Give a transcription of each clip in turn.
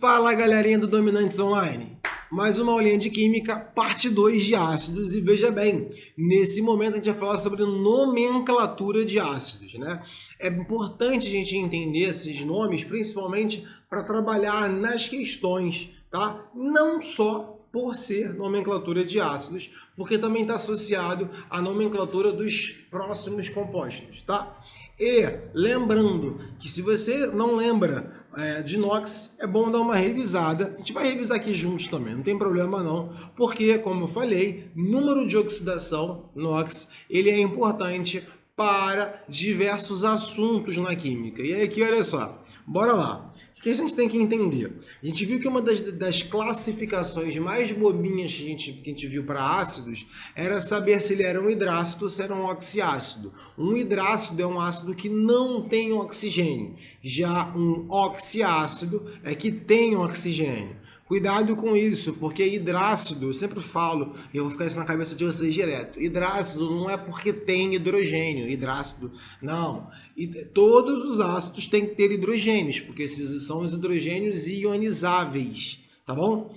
Fala galerinha do Dominantes Online, mais uma aulinha de Química, parte 2 de ácidos e veja bem, nesse momento a gente vai falar sobre nomenclatura de ácidos, né? É importante a gente entender esses nomes, principalmente para trabalhar nas questões, tá? Não só por ser nomenclatura de ácidos, porque também está associado à nomenclatura dos próximos compostos, tá? E lembrando que se você não lembra de NOx, é bom dar uma revisada. A gente vai revisar aqui juntos também, não tem problema não, porque, como eu falei, número de oxidação, NOx, ele é importante para diversos assuntos na química. E aí aqui, olha só, bora lá. O que a gente tem que entender? A gente viu que uma das classificações mais bobinhas que a gente viu para ácidos era saber se ele era um hidrácido ou se era um oxiácido. Um hidrácido é um ácido que não tem oxigênio. Já um oxiácido é que tem oxigênio. Cuidado com isso, porque hidrácido, eu sempre falo, e eu vou ficar isso na cabeça de vocês direto, hidrácido não é porque tem hidrogênio, hidrácido, não. E todos os ácidos têm que ter hidrogênios, porque esses são os hidrogênios ionizáveis, tá bom?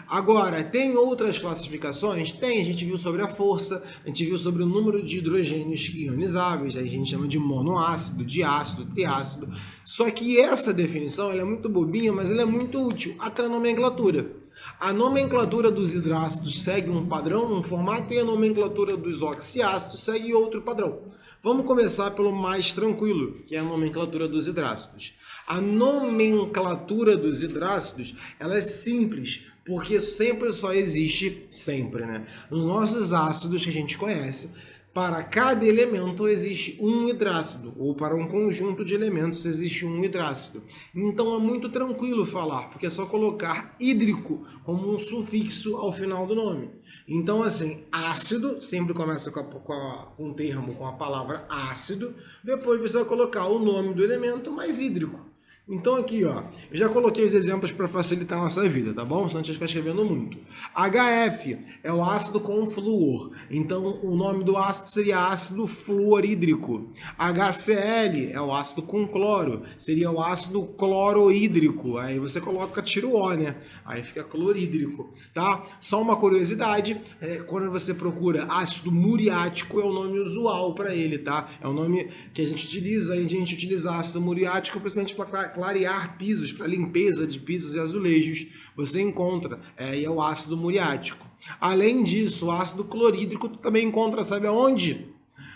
Agora, tem outras classificações? Tem, a gente viu sobre a força, a gente viu sobre o número de hidrogênios ionizáveis, aí a gente chama de monoácido, diácido, triácido. Só que essa definição ela é muito bobinha, mas ela é muito útil, até a nomenclatura. A nomenclatura dos hidrácidos segue um padrão, um formato, e a nomenclatura dos oxiácidos segue outro padrão. Vamos começar pelo mais tranquilo, que é a nomenclatura dos hidrácidos. A nomenclatura dos hidrácidos, ela é simples, porque sempre só existe, né? Nos nossos ácidos que a gente conhece, para cada elemento existe um hidrácido, ou para um conjunto de elementos existe um hidrácido. Então é muito tranquilo falar, porque é só colocar hídrico como um sufixo ao final do nome. Então assim, ácido sempre começa com um termo, com a palavra ácido, depois você vai colocar o nome do elemento mais hídrico. Então aqui, ó, eu já coloquei os exemplos para facilitar a nossa vida, tá bom? Senão a gente vai ficar escrevendo muito. HF é o ácido com flúor, então o nome do ácido seria ácido fluorídrico. HCl é o ácido com cloro, seria o ácido clorohídrico. Aí você coloca, tira o O, né? Aí fica clorídrico, tá? Só uma curiosidade, quando você procura ácido muriático é o nome usual para ele, tá? É o nome que a gente utiliza, a gente utiliza ácido muriático principalmente para clarear pisos, para limpeza de pisos e azulejos, você encontra, é o ácido muriático. Além disso, o ácido clorídrico tu também encontra, sabe aonde?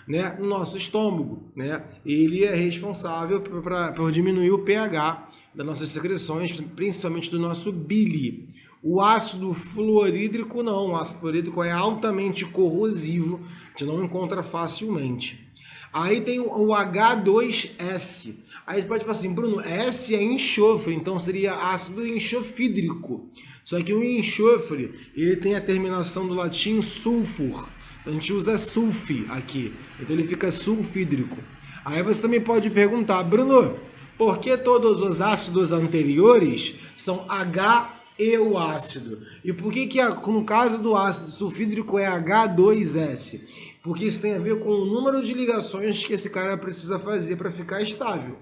Né? No nosso estômago, né? Ele é responsável por diminuir o pH das nossas secreções, principalmente do nosso bile. O ácido fluorídrico não, o ácido fluorídrico é altamente corrosivo, a gente não encontra facilmente. Aí tem o H2S. Aí pode falar assim, Bruno, S é enxofre, então seria ácido enxofídrico. Só que o enxofre, ele tem a terminação do latim sulfur. Então a gente usa sulfi aqui. Então ele fica sulfídrico. Aí você também pode perguntar, Bruno, por que todos os ácidos anteriores são H e o ácido? E por que no caso do ácido sulfídrico é H2S? Porque isso tem a ver com o número de ligações que esse cara precisa fazer para ficar estável.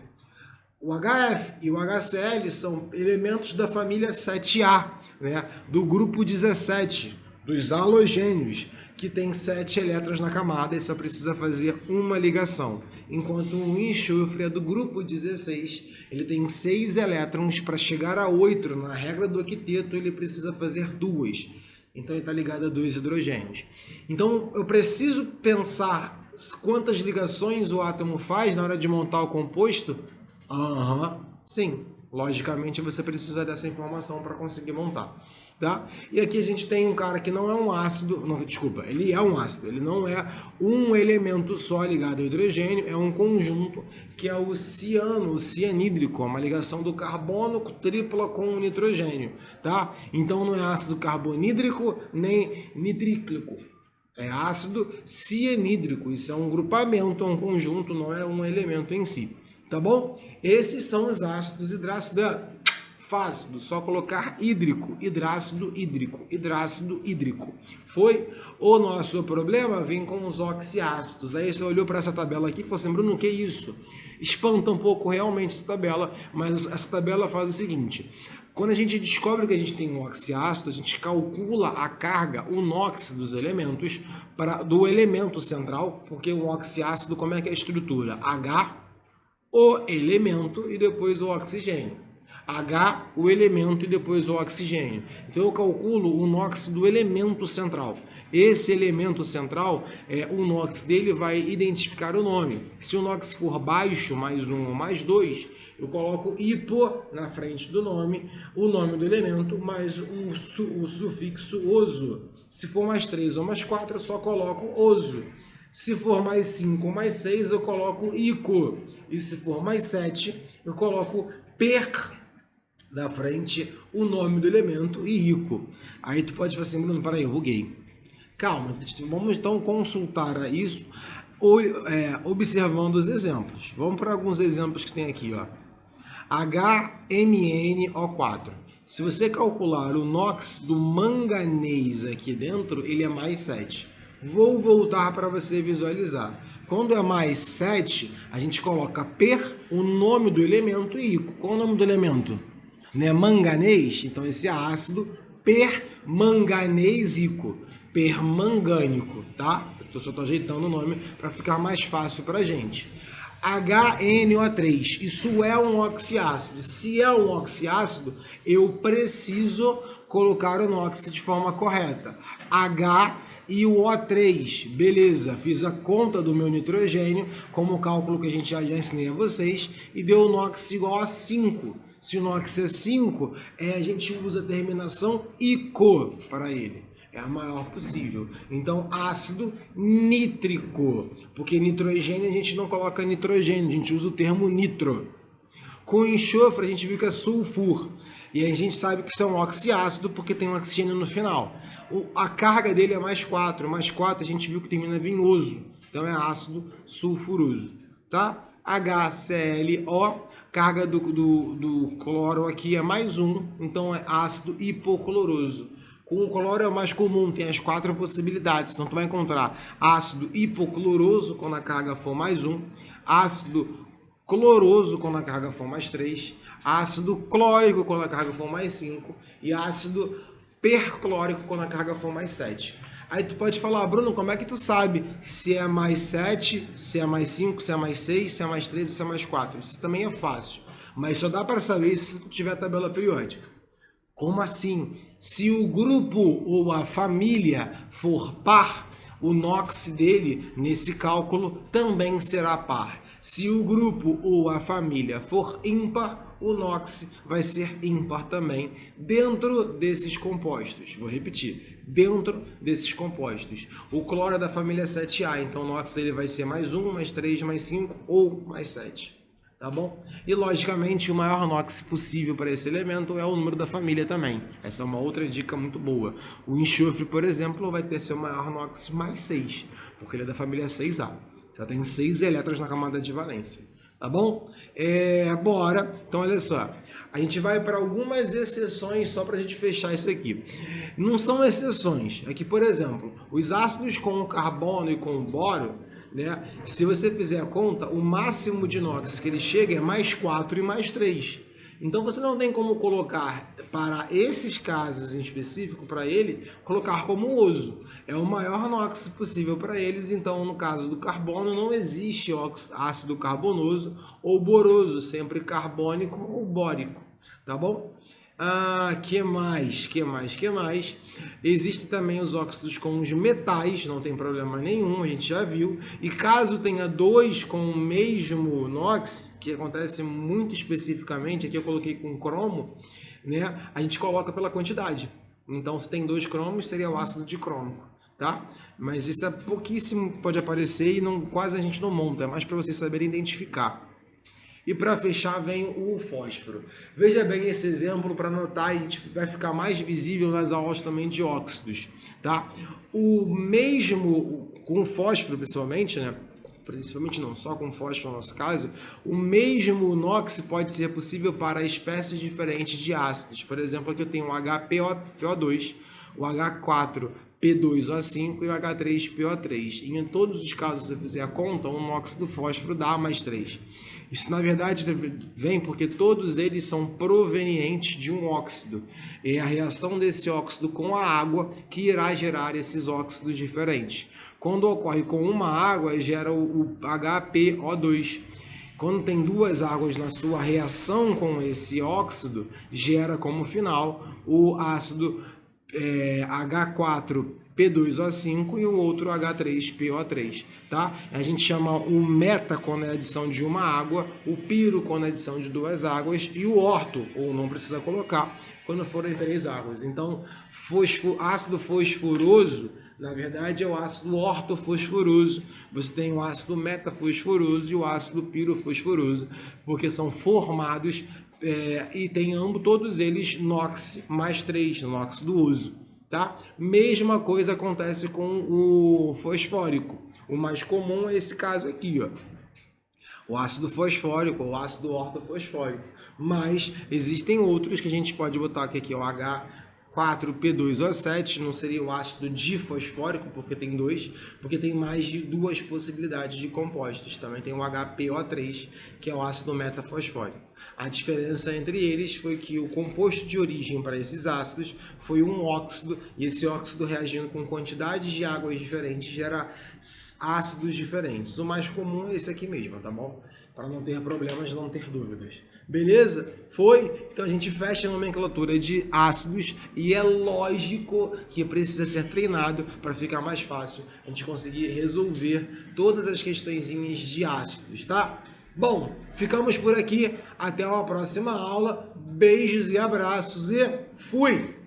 O HF e o HCl são elementos da família 7A, né? Do grupo 17, dos halogênios, que tem 7 elétrons na camada e só precisa fazer uma ligação. Enquanto o enxofre é do grupo 16, ele tem 6 elétrons, para chegar a 8, na regra do octeto ele precisa fazer 2. Então ele está ligado a 2 hidrogênios. Então eu preciso pensar quantas ligações o átomo faz na hora de montar o composto? Sim. Logicamente você precisa dessa informação para conseguir montar. Tá? E aqui a gente tem um cara que não é um ácido, não, desculpa, ele é um ácido, ele não é um elemento só ligado ao hidrogênio, é um conjunto que é o ciano, o cianídrico, uma ligação do carbono tripla com o nitrogênio, tá? Então não é ácido carbonídrico nem nitríclico, é ácido cianídrico, isso é um grupamento, é um conjunto, não é um elemento em si, tá bom? Esses são os ácidos hidrácidos. Fácil, só colocar hídrico, hidrácido, hídrico, hidrácido, hídrico. Foi? O nosso problema vem com os oxiácidos. Aí você olhou para essa tabela aqui e falou assim, Bruno, o que é isso? Espanta um pouco realmente essa tabela, mas essa tabela faz o seguinte: quando a gente descobre que a gente tem um oxiácido, a gente calcula a carga, o NOx dos elementos, do elemento central, porque o oxiácido, como é que é a estrutura? H, o elemento e depois o oxigênio. H, o elemento e depois o oxigênio. Então eu calculo o NOx do elemento central. Esse elemento central, o NOx dele vai identificar o nome. Se o NOx for baixo, mais 1 ou mais 2, eu coloco hipo na frente do nome, o nome do elemento, mais o sufixo oso. Se for mais 3 ou mais 4, eu só coloco oso. Se for mais 5 ou mais 6, eu coloco ico. E se for mais 7, eu coloco per da frente o nome do elemento e ico. Aí tu pode falar assim, Bruno, peraí, eu buguei. Calma, vamos então consultar isso observando os exemplos. Vamos para alguns exemplos que tem aqui, ó. HMnO4. Se você calcular o NOx do manganês aqui dentro, ele é mais 7. Vou voltar para você visualizar. Quando é mais 7, a gente coloca per, o nome do elemento e ico. Qual é o nome do elemento? Né? Manganês, então esse ácido permanganésico, permangânico, tá? Eu só estou ajeitando o nome para ficar mais fácil para a gente. HNO3, isso é um oxiácido. Se é um oxiácido, eu preciso colocar o NOx de forma correta. H e o O3, beleza, fiz a conta do meu nitrogênio, como o cálculo que a gente já ensinei a vocês, e deu o NOx igual a 5. Se o NOx é 5, a gente usa a terminação ICO para ele. É a maior possível. Então, ácido nítrico, porque nitrogênio a gente não coloca nitrogênio, a gente usa o termo nitro. Com enxofre a gente viu que é sulfur. E a gente sabe que isso é um oxiácido porque tem um oxigênio no final. A carga dele é mais 4. Mais 4 a gente viu que termina vinhoso. Então é ácido sulfuroso. Tá? HClO, carga do cloro aqui é mais 1. Então é ácido hipocloroso. Com o cloro é o mais comum, tem as 4 possibilidades. Então tu vai encontrar ácido hipocloroso quando a carga for mais 1. Ácido cloroso quando a carga for mais 3, ácido clórico quando a carga for mais 5 e ácido perclórico quando a carga for mais 7. Aí tu pode falar, Bruno, como é que tu sabe se é mais 7, se é mais 5, se é mais 6, se é mais 3 ou se é mais 4? Isso também é fácil, mas só dá para saber se tu tiver a tabela periódica. Como assim? Se o grupo ou a família for par, o NOx dele, nesse cálculo, também será par. Se o grupo ou a família for ímpar, o NOx vai ser ímpar também dentro desses compostos. Vou repetir, dentro desses compostos. O cloro é da família 7A, então o NOx dele vai ser mais 1, mais 3, mais 5 ou mais 7. Tá bom? E logicamente o maior NOx possível para esse elemento é o número da família também. Essa é uma outra dica muito boa. O enxofre, por exemplo, vai ter seu maior NOx mais 6, porque ele é da família 6A. Já tem 6 elétrons na camada de valência. Tá bom? Bora. Então, olha só. A gente vai para algumas exceções só para a gente fechar isso aqui. Não são exceções. Aqui, por exemplo, os ácidos com carbono e com boro, né? Se você fizer a conta, o máximo de NOx que ele chega é mais 4 e mais 3. Então você não tem como colocar, para esses casos em específico, para ele, colocar como oso. É o maior NOx possível para eles, então no caso do carbono não existe ácido carbonoso ou boroso, sempre carbônico ou bórico, tá bom? Que mais? Existem também os óxidos com os metais, não tem problema nenhum, a gente já viu. E caso tenha 2 com o mesmo NOx, que acontece muito especificamente, aqui eu coloquei com cromo, né? A gente coloca pela quantidade. Então, se tem 2 cromos, seria o ácido dicrômico, tá? Mas isso é pouquíssimo que pode aparecer e quase a gente não monta, é mais para vocês saberem identificar. E para fechar vem o fósforo. Veja bem esse exemplo para notar e vai ficar mais visível nas aulas também de óxidos, tá? O mesmo com fósforo, principalmente, né? Principalmente não, só com fósforo no nosso caso, o mesmo NOx pode ser possível para espécies diferentes de ácidos. Por exemplo, aqui eu tenho o HPO2, o H4P2O5 e o H3PO3. E em todos os casos, se eu fizer a conta, um monóxido fósforo dá mais 3. Isso, na verdade, vem porque todos eles são provenientes de um óxido. É a reação desse óxido com a água que irá gerar esses óxidos diferentes. Quando ocorre com uma água, gera o HPO2. Quando tem duas águas na sua reação com esse óxido, gera como final o ácido H4P2O5 e o outro H3PO3, tá? A gente chama o meta quando é a adição de uma água, o piro quando é a adição de duas águas e o orto, ou não precisa colocar, quando forem 3 águas. Então, ácido fosforoso, na verdade, é o ácido ortofosforoso. Você tem o ácido metafosforoso e o ácido pirofosforoso, porque são formados e tem todos eles NOx mais 3, NOx do uso. Tá? Mesma coisa acontece com o fosfórico. O mais comum é esse caso aqui, ó. O ácido fosfórico, o ácido ortofosfórico. Mas existem outros que a gente pode botar aqui, ó, o H4P2O7, não seria o ácido difosfórico, porque tem 2, porque tem mais de 2 possibilidades de compostos. Também tem o HPO3, que é o ácido metafosfórico. A diferença entre eles foi que o composto de origem para esses ácidos foi um óxido, e esse óxido reagindo com quantidades de águas diferentes gera ácidos diferentes. O mais comum é esse aqui mesmo, tá bom? Para não ter problemas, não ter dúvidas. Beleza? Foi? Então a gente fecha a nomenclatura de ácidos e é lógico que precisa ser treinado para ficar mais fácil a gente conseguir resolver todas as questõezinhas de ácidos, tá? Bom, ficamos por aqui. Até uma próxima aula. Beijos e abraços e fui!